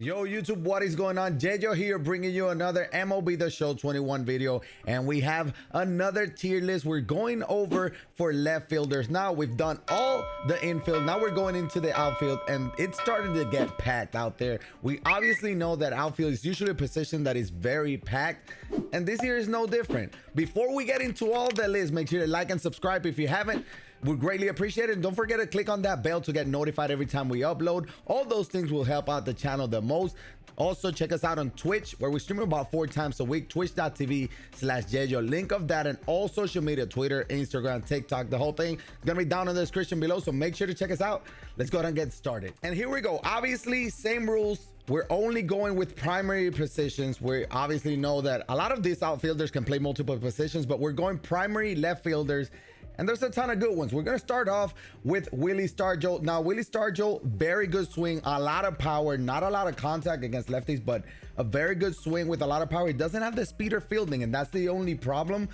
Yo, YouTube, what is going on? YeYo here, bringing you another MLB The Show 21 video, and we have another tier list. We're going over for left fielders. Now we've done all the infield. Now we're going into the outfield, and it's starting to get packed out there. We obviously know that outfield is usually a position that is very packed, and this year is no different. Before we get into all the list, make sure to like and subscribe if you haven't. We greatly appreciate it. And don't forget to click on that bell to get notified every time we upload. All those things will help out the channel the most. Also, check us out on Twitch, where we stream about 4 times a week. Twitch.tv/YeYo. Link of that and all social media: Twitter, Instagram, TikTok. The whole thing is gonna be down in the description below, so make sure to check us out. Let's go ahead and get started. And here we go. Obviously, same rules. We're only going with primary positions. We obviously know that a lot of these outfielders can play multiple positions, but we're going primary left fielders. And there's a ton of good ones. We're going to start off with Willie Stargell. Now, Willie Stargell, very good swing, a lot of power, not a lot of contact against lefties, but a very good swing with a lot of power. He doesn't have the speed or fielding, and that's the only problem.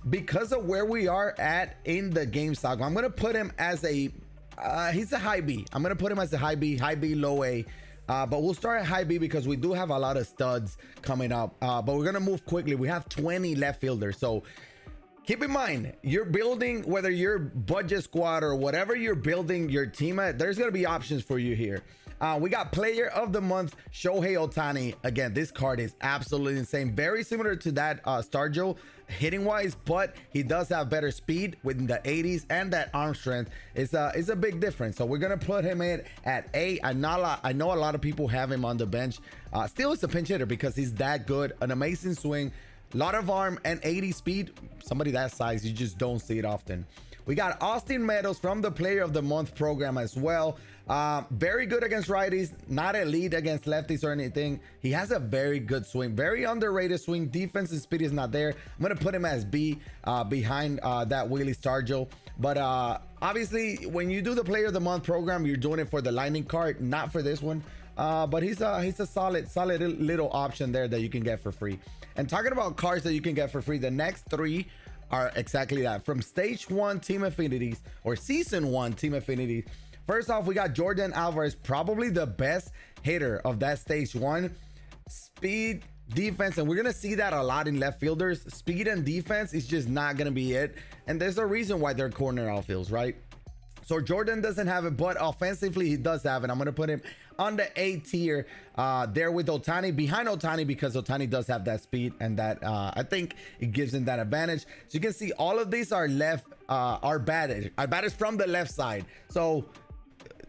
Because of where we are at in the game cycle, I'm going to put him as a, he's a high B. I'm going to put him as a high B, low A. But we'll start at high B because we do have a lot of studs coming up. But we're going to move quickly. We have 20 left fielders. So keep in mind, you're building, whether you're budget squad or whatever you're building your team at, there's going to be options for you here. We got player of the month, Shohei Ohtani. Again, this card is absolutely insane. Very similar to that Stargell hitting wise, but he does have better speed with the 80s, and that arm strength is a big difference. So we're going to put him in at A. I know a lot of people have him on the bench. Still, it's a pinch hitter because he's that good. An amazing swing. Lot of arm and 80 speed. Somebody that size, you just don't see it often. We got Austin Meadows from the player of the month program as well. Very good against righties, not elite against lefties or anything. He has a very good swing, very underrated swing. Defense and speed is not there. I'm gonna put him as B behind that Willie Stargell. But obviously, when you do the player of the month program, you're doing it for the lightning card, not for this one. But he's a solid little option there that you can get for free. And talking about cards that you can get for free, the next 3 are exactly that. From stage 1 team affinities or season 1 team affinities. First off, we got Jordan Alvarez, probably the best hitter of that stage 1. Speed, defense, and we're gonna see that a lot in left fielders. Speed and defense is just not gonna be it. And there's a reason why they're corner outfields, right? So Jordan doesn't have it, but offensively he does have it. I'm going to put him on the A tier there with Ohtani, behind Ohtani, because Ohtani does have that speed, and that I think it gives him that advantage. So you can see all of these are left, are batted from the left side. So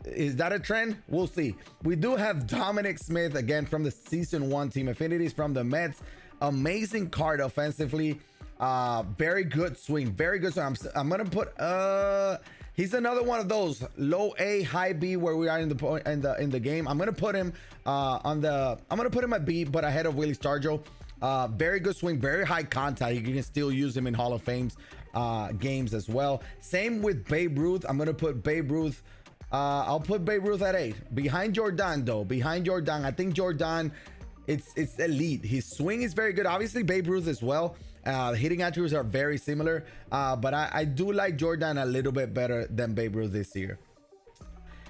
is that a trend? We'll see. We do have Dominic Smith, again, from the season 1 team affinities from the Mets. Amazing card offensively. Very good swing, very good swing. I'm going to put... he's another one of those low A, high B where we are in the game. I'm gonna put him I'm gonna put him at B, but ahead of Willie Stargell. Very good swing, very high contact. You can still use him in Hall of Fame's games as well. Same with Babe Ruth. I'm gonna put Babe Ruth. I'll put Babe Ruth at 8. Behind Jordan though. Behind Jordan. I think Jordan, it's elite. His swing is very good. Obviously Babe Ruth as well. Hitting attributes are very similar, but I do like Jordan a little bit better than Babe Ruth this year.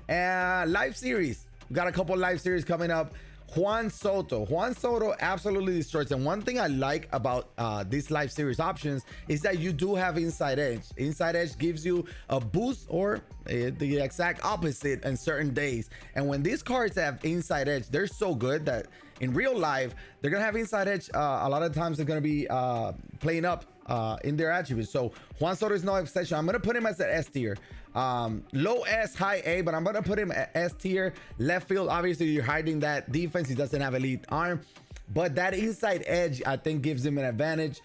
Live series, we got a couple live series coming up. Juan Soto absolutely destroys. And one thing I like about these live series options is that you do have inside edge. Inside edge gives you a boost or the exact opposite in certain days. And when these cards have inside edge, they're so good that in real life they're gonna have inside edge. A lot of times they're gonna be playing up in their attributes. So Juan Soto is no exception. I'm gonna put him as an S tier. Low S, high A, but I'm gonna put him at S tier. Left field, obviously you're hiding that defense. He doesn't have elite arm, but that inside edge I think gives him an advantage.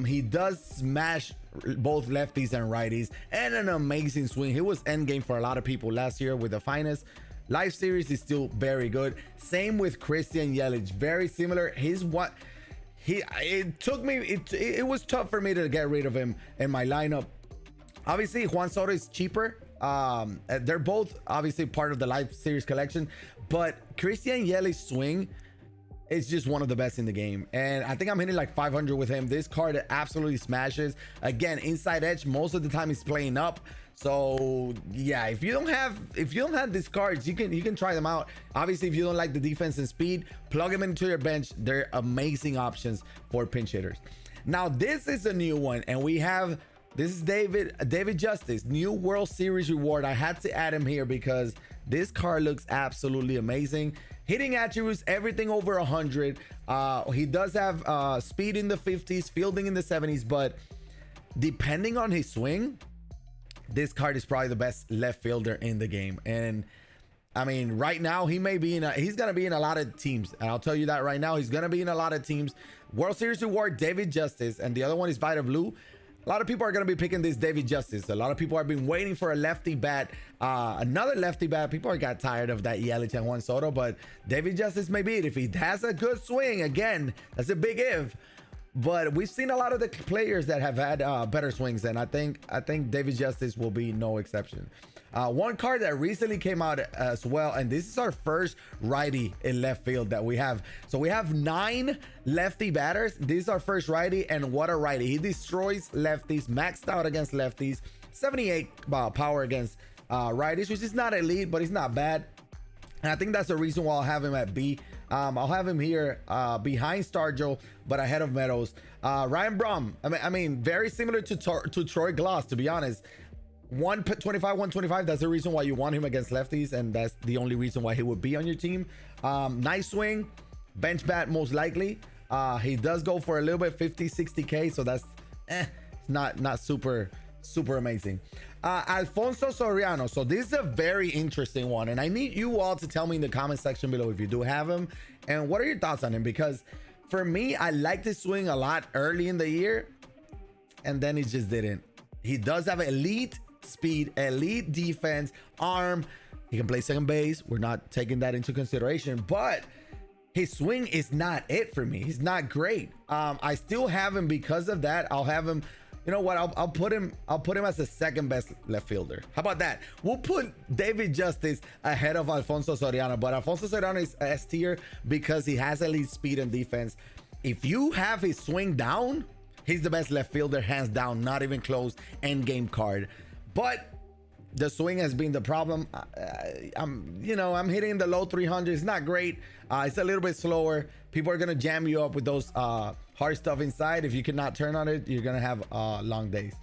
He does smash both lefties and righties, and an amazing swing. He was end game for a lot of people last year with the finest. Live series is still very good. Same with Christian Yelich, very similar. It was tough for me to get rid of him in my lineup. Obviously Juan Soto is cheaper. They're both obviously part of the live series collection, but Christian Yelich swing is just one of the best in the game, and I think I'm hitting like 500 with him. This card absolutely smashes. Again, inside edge most of the time he's playing up. So yeah, if you don't have these cards, you can try them out. Obviously, if you don't like the defense and speed, plug them into your bench. They're amazing options for pinch hitters. Now this is a new one, and this is David Justice, new World Series reward. I had to add him here because this card looks absolutely amazing. Hitting attributes, everything over 100. He does have speed in the 50s, fielding in the 70s, but depending on his swing, this card is probably the best left fielder in the game. And I mean, right now he's gonna be in a lot of teams, and I'll tell you that right now, he's gonna be in a lot of teams. World Series reward, David Justice, and the other one is Vita Blue. A lot of people are going to be picking this David Justice. A lot of people have been waiting for a lefty bat, another lefty bat. People are got tired of that Yelich and Juan Soto, but David Justice may be it. If he has a good swing, again, that's a big if. But we've seen a lot of the players that have had better swings, and I think David Justice will be no exception. One card that recently came out as well, and this is our first righty in left field that we have. So we have 9 lefty batters. This is our first righty, and what a righty. He destroys lefties, maxed out against lefties, 78 power against righties, which is not elite, but he's not bad. And I think that's the reason why I'll have him at B. I'll have him here behind Stargell, but ahead of Meadows. Ryan Braun, I mean, very similar to Troy Gloss, to be honest. 125, 125. That's the reason why you want him against lefties, and that's the only reason why he would be on your team. Nice swing, bench bat most likely. He does go for a little bit, 50, 60K, so that's it's not super amazing. Alfonso Soriano. So this is a very interesting one, and I need you all to tell me in the comment section below if you do have him and what are your thoughts on him, because for me, I like this swing a lot early in the year, and then he just didn't. He does have elite speed, elite defense, arm. He can play second base. We're not taking that into consideration, but his swing is not it for me. He's not great. I still have him because of that. I'll have him. You know what? I'll put him as the second best left fielder. How about that? We'll put David Justice ahead of Alfonso Soriano, but Alfonso Soriano is S tier because he has elite speed and defense. If you have his swing down, he's the best left fielder, hands down, not even close. End game card. But the swing has been the problem. I'm hitting the low 300s. It's not great. It's a little bit slower. People are gonna jam you up with those hard stuff inside. If you cannot turn on it, you're gonna have long days.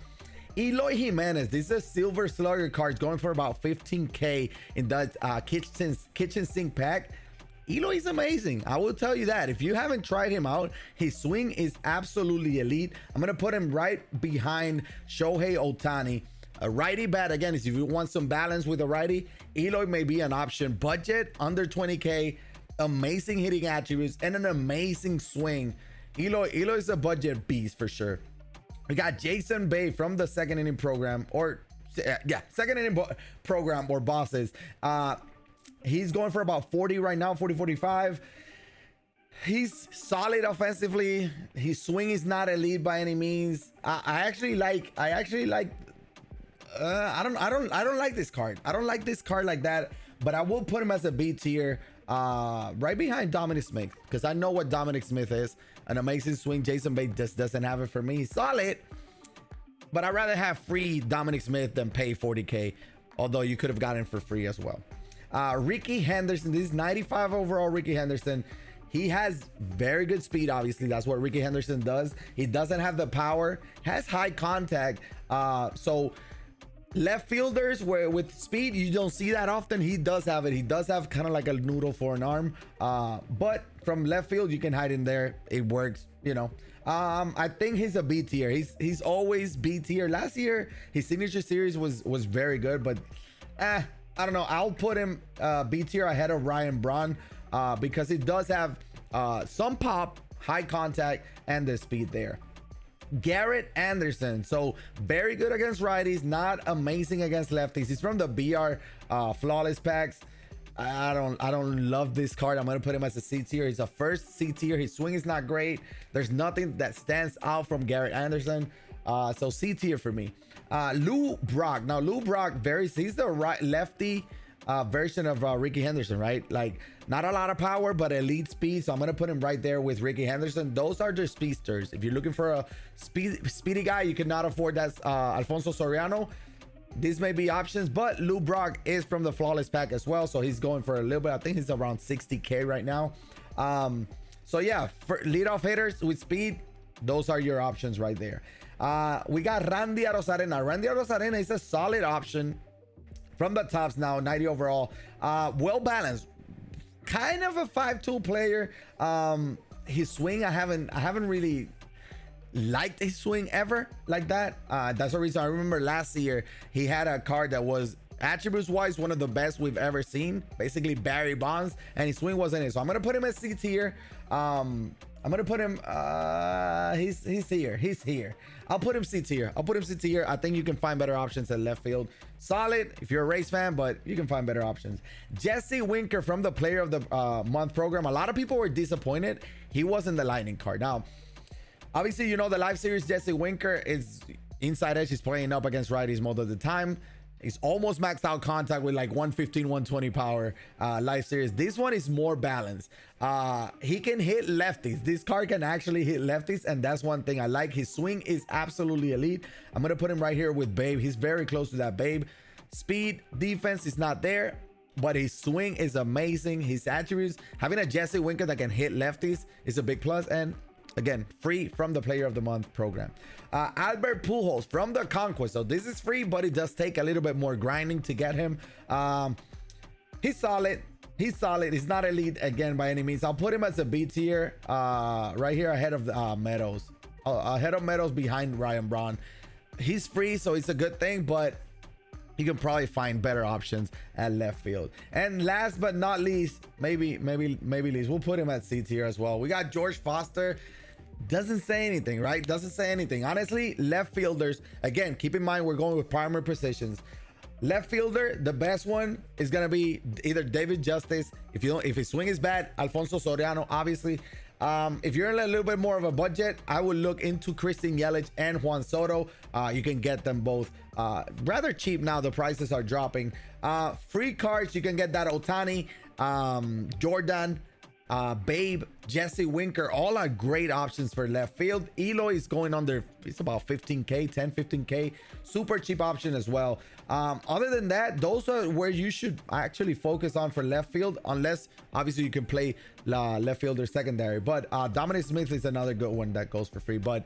Eloy Jimenez. This is a silver slugger card going for about 15K in that kitchen sink pack. Eloy is amazing. I will tell you that. If you haven't tried him out, his swing is absolutely elite. I'm gonna put him right behind Shohei Ohtani. A righty bat, again, is if you want some balance with a righty, Eloy may be an option. Budget under 20K, amazing hitting attributes, and an amazing swing. Eloy is a budget beast for sure. We got Jason Bay from the second inning program, second inning program or bosses. He's going for about 40 right now, 40, 45. He's solid offensively. His swing is not elite by any means. I don't like this card. I don't like this card like that, but I will put him as a B tier, right behind Dominic Smith, because I know what Dominic Smith is. An amazing swing. Jason Bay just doesn't have it for me. He's solid, but I'd rather have free Dominic Smith than pay 40K, although you could have gotten for free as well. Ricky Henderson. This is 95 overall Ricky Henderson. He has very good speed. Obviously, that's what Ricky Henderson does. He doesn't have the power, has high contact. So left fielders where with speed you don't see that often, he does have it. He does have kind of like a noodle for an arm, but from left field you can hide in there. It works, you know. I think he's a B tier. He's always B tier. Last year his signature series was very good, but I don't know. I'll put him B tier ahead of Ryan Braun, because it does have some pop, high contact, and the speed there. Garrett Anderson. So very good against righties, not amazing against lefties. He's from the BR flawless packs. I don't love this card. I'm gonna put him as a C tier. He's a first C tier. His swing is not great. There's nothing that stands out from Garrett Anderson. So C tier for me. Lou Brock. Now Lou Brock, he's the lefty version of Ricky Henderson, right? Like not a lot of power, but elite speed. So I'm gonna put him right there with Ricky Henderson. Those are just speedsters. If you're looking for a speedy guy, you cannot afford that Alfonso Soriano. These may be options, but Lou Brock is from the flawless pack as well, so he's going for a little bit. I think he's around 60k right now. So yeah, for leadoff hitters with speed, those are your options right there. We got Randy Arozarena. Randy Arozarena is a solid option from the tops now, 90 overall. Well balanced, kind of a 5-tool player. His swing, I haven't really liked his swing ever like that. That's the reason I remember last year he had a card that was attributes wise one of the best we've ever seen, basically Barry Bonds, and his swing wasn't it. So I'm gonna put him at C tier. I'm gonna put him he's here. I'll put him C tier. I think you can find better options at left field. Solid if you're a Rays fan, but you can find better options. Jesse Winker from the player of the month program. A lot of people were disappointed he wasn't the lightning card. Now obviously, you know, the live series Jesse Winker is inside edge. He's playing up against righties most of the time. He's almost maxed out contact with like 115, 120 power live series. This one is more balanced. He can hit lefties. This card can actually hit lefties, and that's one thing I like. His swing is absolutely elite. I'm gonna put him right here with Babe. He's very close to that Babe. Speed, defense is not there, but his swing is amazing. His attributes, having a Jesse Winker that can hit lefties is a big plus, and again, free from the player of the month program. Albert Pujols from the Conquest. So this is free, but it does take a little bit more grinding to get him. He's solid. He's not elite again by any means. I'll put him as a B tier, right here ahead of Meadows. Ahead of Meadows, behind Ryan Braun. He's free, so it's a good thing, but you can probably find better options at left field. And last but not least, maybe least, we'll put him at C tier as well. We got George Foster. Doesn't say anything, right? Doesn't say anything. Honestly, left fielders, again, keep in mind we're going with primary positions. Left fielder, the best one is gonna be either David Justice. If his swing is bad, Alfonso Soriano, obviously. If you're in a little bit more of a budget, I would look into Christian Yelich and Juan Soto. You can get them both rather cheap now. The prices are dropping. Free cards, you can get that Otani, Jordan, Babe, Jesse Winker. All are great options for left field. Eloy is going under, it's about 15k, 10-15k. Super cheap option as well. Other than that, those are where you should actually focus on for left field, unless obviously you can play left fielder secondary. But Dominic Smith is another good one that goes for free. But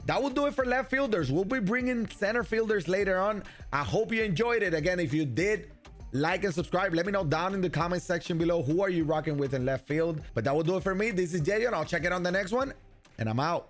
that will do it for left fielders. We'll be bringing center fielders later on. I hope you enjoyed it. Again, if you did, like and subscribe. Let me know down in the comment section below, who are you rocking with in left field. But that will do it for me. This is YeYo, and I'll check it on the next one, and I'm out.